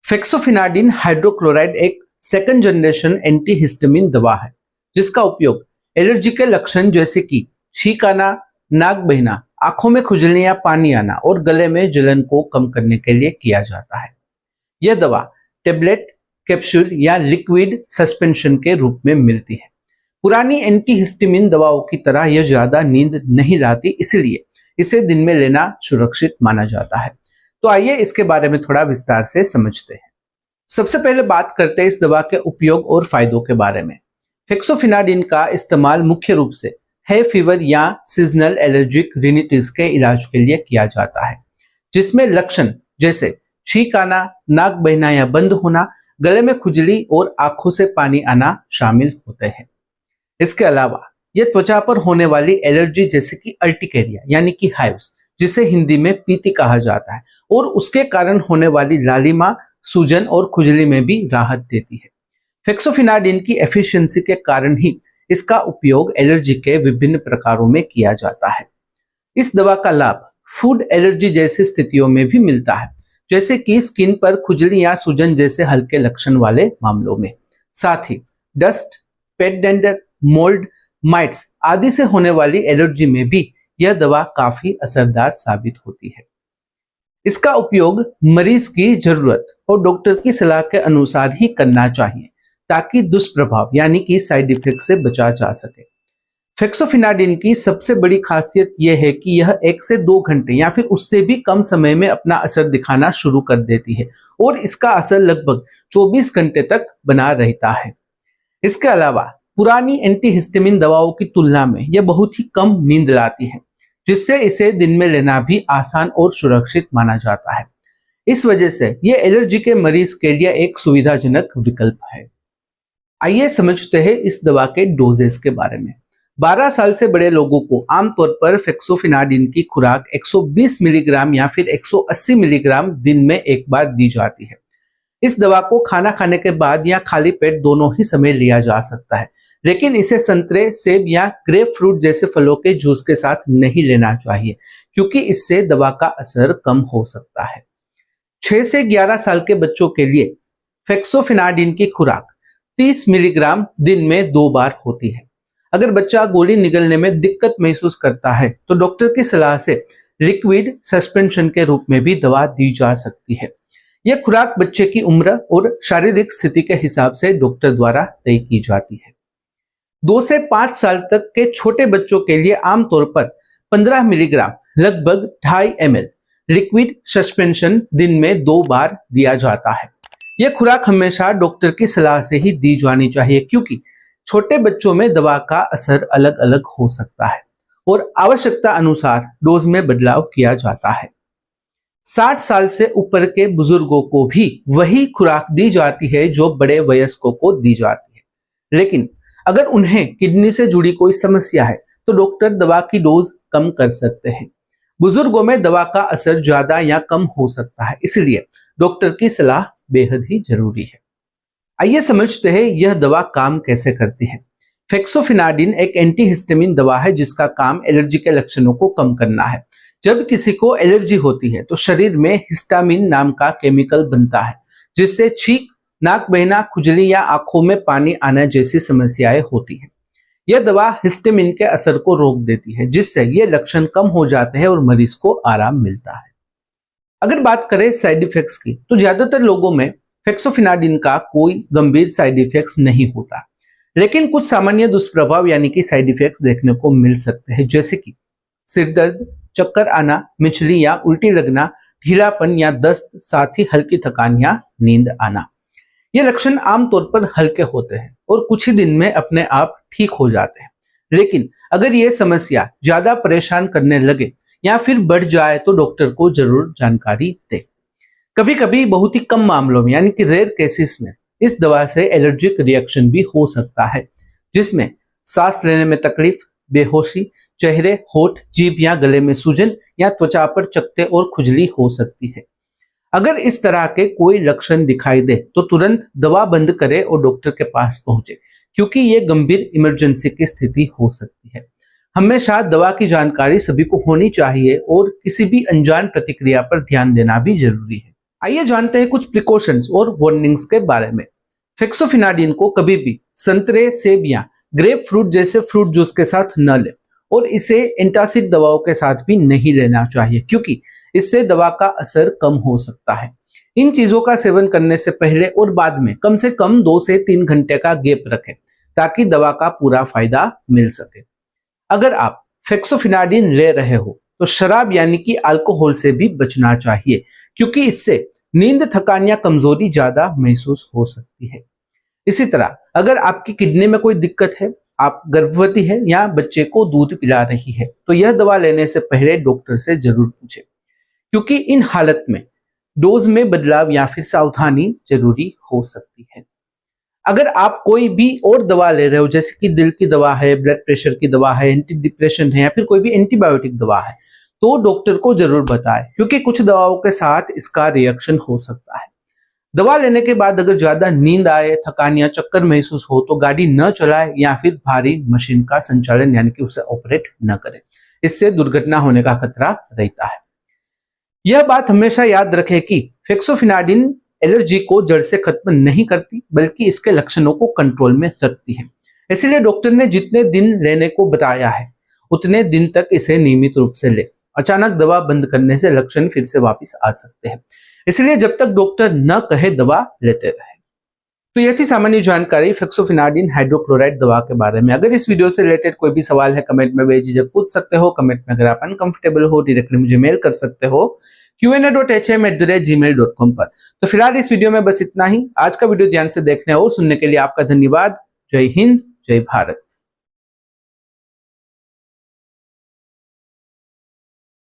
फेक्सोफिनाडिन hydrochloride एक second generation antihistamine दवा है जिसका उपयोग एलर्जी के लक्षण जैसे कि छींक आना, नाक बहना, आंखों में खुजली या पानी आना और गले में जलन को कम करने के लिए किया जाता है। यह दवा टेबलेट, कैप्सूल या लिक्विड सस्पेंशन के रूप में मिलती है। पुरानी एंटीहिस्टामिन दवाओं की तरह यह ज्यादा नींद नहीं लाती, इसलिए इसे दिन में लेना सुरक्षित माना जाता है। तो आइए इसके बारे में थोड़ा विस्तार से समझते हैं। सबसे पहले बात करते हैं इस दवा के उपयोग और फायदों के बारे में। फेक्सोफिनाडिन का इस्तेमाल मुख्य रूप से है फीवर या सीजनल एलर्जिक रिनिटिस के इलाज के लिए किया जाता है, जिसमें लक्षण जैसे छींक आना, नाक बहना या बंद होना, गले में खुजली और आंखों से पानी आना शामिल होते हैं। इसके अलावा यह त्वचा पर होने वाली एलर्जी जैसे कि अर्टिकेरिया यानी कि हाइव्स, जिसे हिंदी में पीती कहा जाता है, और उसके कारण होने वाली लालिमा, सूजन और खुजली में भी राहत देती है। फेक्सोफिनाडिन की एफिशिएंसी के कारण ही इसका उपयोग एलर्जी के विभिन्न प्रकारों में किया जाता है। इस दवा का लाभ फूड एलर्जी जैसी स्थितियों में भी मिलता है, जैसे कि स्किन पर खुजली या सूजन जैसे हल्के लक्षण वाले मामलों में। साथ ही डस्ट, पेट डेंडर, मोल्ड, माइट्स आदि से होने वाली एलर्जी में भी यह दवा काफी असरदार साबित होती है। इसका उपयोग मरीज की जरूरत और डॉक्टर की सलाह के अनुसार ही करना चाहिए, ताकि दुष्प्रभाव यानी कि साइड इफेक्ट से बचा जा सके। फेक्सोफिनाडिन की सबसे बड़ी खासियत यह है कि यह 1 से 2 घंटे या फिर उससे भी कम समय में अपना असर दिखाना शुरू कर देती है और इसका असर लगभग 24 घंटे तक बना रहता है। इसके अलावा पुरानी एंटीहिस्टामिन दवाओं की तुलना में यह बहुत ही कम नींद लाती है, जिससे इसे दिन में लेना भी आसान और सुरक्षित माना जाता है। इस वजह से यह एलर्जी के मरीज के लिए एक सुविधाजनक विकल्प है। आइए समझते हैं इस दवा के डोजेस के बारे में। 12 साल से बड़े लोगों को आमतौर पर फेक्सोफिनाडिन की खुराक 120 मिलीग्राम या फिर 180 मिलीग्राम दिन में एक बार दी जाती है। इस दवा को खाना खाने के बाद या खाली पेट दोनों ही समय लिया जा सकता है, लेकिन इसे संतरे, सेब या ग्रेप फ्रूट जैसे फलों के जूस के साथ नहीं लेना चाहिए, क्योंकि इससे दवा का असर कम हो सकता है। 6 से 11 साल के बच्चों के लिए फेक्सोफिनाडिन की खुराक 30 मिलीग्राम दिन में 2 बार होती है। अगर बच्चा गोली निगलने में दिक्कत महसूस करता है तो डॉक्टर की सलाह से लिक्विड सस्पेंशन के रूप में भी दवा दी जा सकती है। यह खुराक बच्चे की उम्र और शारीरिक स्थिति के हिसाब से डॉक्टर द्वारा तय की जाती है। 2 से 5 साल तक के छोटे बच्चों के लिए आमतौर पर 15 मिलीग्राम लगभग 2.5 ml लिक्विड सस्पेंशन दिन में 2 बार दिया जाता है। यह खुराक हमेशा डॉक्टर की सलाह से ही दी जानी चाहिए, क्योंकि छोटे बच्चों में दवा का असर अलग अलग हो सकता है और आवश्यकता अनुसार डोज में बदलाव किया जाता है। 60 साल से ऊपर के बुजुर्गों को भी वही खुराक दी जाती है जो बड़े वयस्कों को दी जाती है, लेकिन अगर उन्हें किडनी से जुड़ी कोई समस्या है तो डॉक्टर दवा की डोज कम कर सकते हैं। बुजुर्गों में दवा का असर ज्यादा या कम हो सकता है, इसलिए डॉक्टर की सलाह बेहद ही जरूरी है। आइए समझते हैं यह दवा काम कैसे करती है। फेक्सोफिनाडिन एक एंटीहिस्टामिन दवा है जिसका काम एलर्जी के लक्षणों को कम करना है। जब किसी को एलर्जी होती है तो शरीर में हिस्टामिन नाम का केमिकल बनता है, जिससे छींक, नाक बहना, खुजली या आंखों में पानी आना जैसी समस्याएं होती हैं। यह दवा हिस्टामिन के असर को रोक देती है, जिससे ये लक्षण कम हो जाते हैं और मरीज को आराम मिलता है। अगर बात करें साइड इफेक्ट्स की, तो ज्यादातर लोगों में फेक्सोफिनाडिन का कोई गंभीर साइड इफेक्ट्स नहीं होता, लेकिन कुछ सामान्य दुष्प्रभाव यानी कि साइड इफेक्ट्स देखने को मिल सकते हैं, जैसे कि सिर दर्द, चक्कर आना, मिचली या उल्टी लगना, ढीलापन या दस्त, साथ ही हल्की थकान या नींद आना। ये लक्षण आमतौर पर हल्के होते हैं और कुछ ही दिन में अपने आप ठीक हो जाते हैं, लेकिन अगर ये समस्या ज्यादा परेशान करने लगे या फिर बढ़ जाए तो डॉक्टर को जरूर जानकारी दें। कभी कभी बहुत ही कम मामलों में यानी कि रेयर केसेस में इस दवा से एलर्जिक रिएक्शन भी हो सकता है, जिसमें सांस लेने में तकलीफ, बेहोशी, चेहरे, होठ, जीभ या गले में सूजन या त्वचा पर चकत्ते और खुजली हो सकती है। अगर इस तरह के कोई लक्षण दिखाई दे तो तुरंत दवा बंद करें और डॉक्टर के पास पहुंचे, क्योंकि ये गंभीर इमरजेंसी की स्थिति हो सकती है। हमेशा दवा की जानकारी सभी को होनी चाहिए और किसी भी अनजान प्रतिक्रिया पर ध्यान देना भी जरूरी है। आइए जानते हैं कुछ प्रिकॉशंस और वार्निंग्स के बारे में। फेक्सोफिनाडिन को कभी भी संतरे, सेब या ग्रेप फ्रूट जैसे फ्रूट जूस के साथ न लें और इसे एंटासिड दवाओं के साथ भी नहीं लेना चाहिए, क्योंकि इससे दवा का असर कम हो सकता है। इन चीजों का सेवन करने से पहले और बाद में कम से कम 2 से 3 घंटे का गैप रखें ताकि दवा का पूरा फायदा मिल सके। अगर आप फेक्सोफिनाडिन ले रहे हो तो शराब यानी कि अल्कोहल से भी बचना चाहिए, क्योंकि इससे नींद, थकान या कमजोरी ज्यादा महसूस हो सकती है। इसी तरह अगर आपकी किडनी में कोई दिक्कत है, आप गर्भवती है या बच्चे को दूध पिला रही है, तो यह दवा लेने से पहले डॉक्टर से जरूर पूछें, क्योंकि इन हालत में डोज में बदलाव या फिर सावधानी जरूरी हो सकती है। अगर आप कोई भी और दवा ले रहे हो, जैसे कि दिल की दवा है, ब्लड प्रेशर की दवा है, एंटी डिप्रेशन है या फिर कोई भी एंटीबायोटिक दवा है, तो डॉक्टर को जरूर बताएं, क्योंकि कुछ दवाओं के साथ इसका रिएक्शन हो सकता है। दवा लेने के बाद अगर ज्यादा नींद आए, थकान या चक्कर महसूस हो तो गाड़ी न चलाए या फिर भारी मशीन का संचालन यानी कि उसे ऑपरेट न करें। इससे दुर्घटना होने का खतरा रहता है। यह बात हमेशा याद रखें कि फेक्सोफिनाडिन एलर्जी को जड़ से खत्म नहीं करती, बल्कि इसके लक्षणों को कंट्रोल में रखती है। इसलिए डॉक्टर ने जितने दिन लेने को बताया है उतने दिन तक इसे नियमित रूप से ले। अचानक दवा बंद करने से लक्षण फिर से वापस आ सकते हैं, इसलिए जब तक डॉक्टर न कहे दवा लेते रहे। तो यह थी सामान्य जानकारी फेक्सोफिनाडिन हाइड्रोक्लोराइड दवा के बारे में। अगर इस वीडियो से रिलेटेड कोई भी सवाल है कमेंट में बेझिझक पूछ सकते हो। कमेंट में अगर आप अनकंफर्टेबल हो डायरेक्टली मुझे मेल कर सकते हो qa.hm@gmail.com पर। तो फिलहाल इस वीडियो में बस इतना ही। आज का वीडियो ध्यान से देखने और सुनने के लिए आपका धन्यवाद। जय हिंद, जय भारत।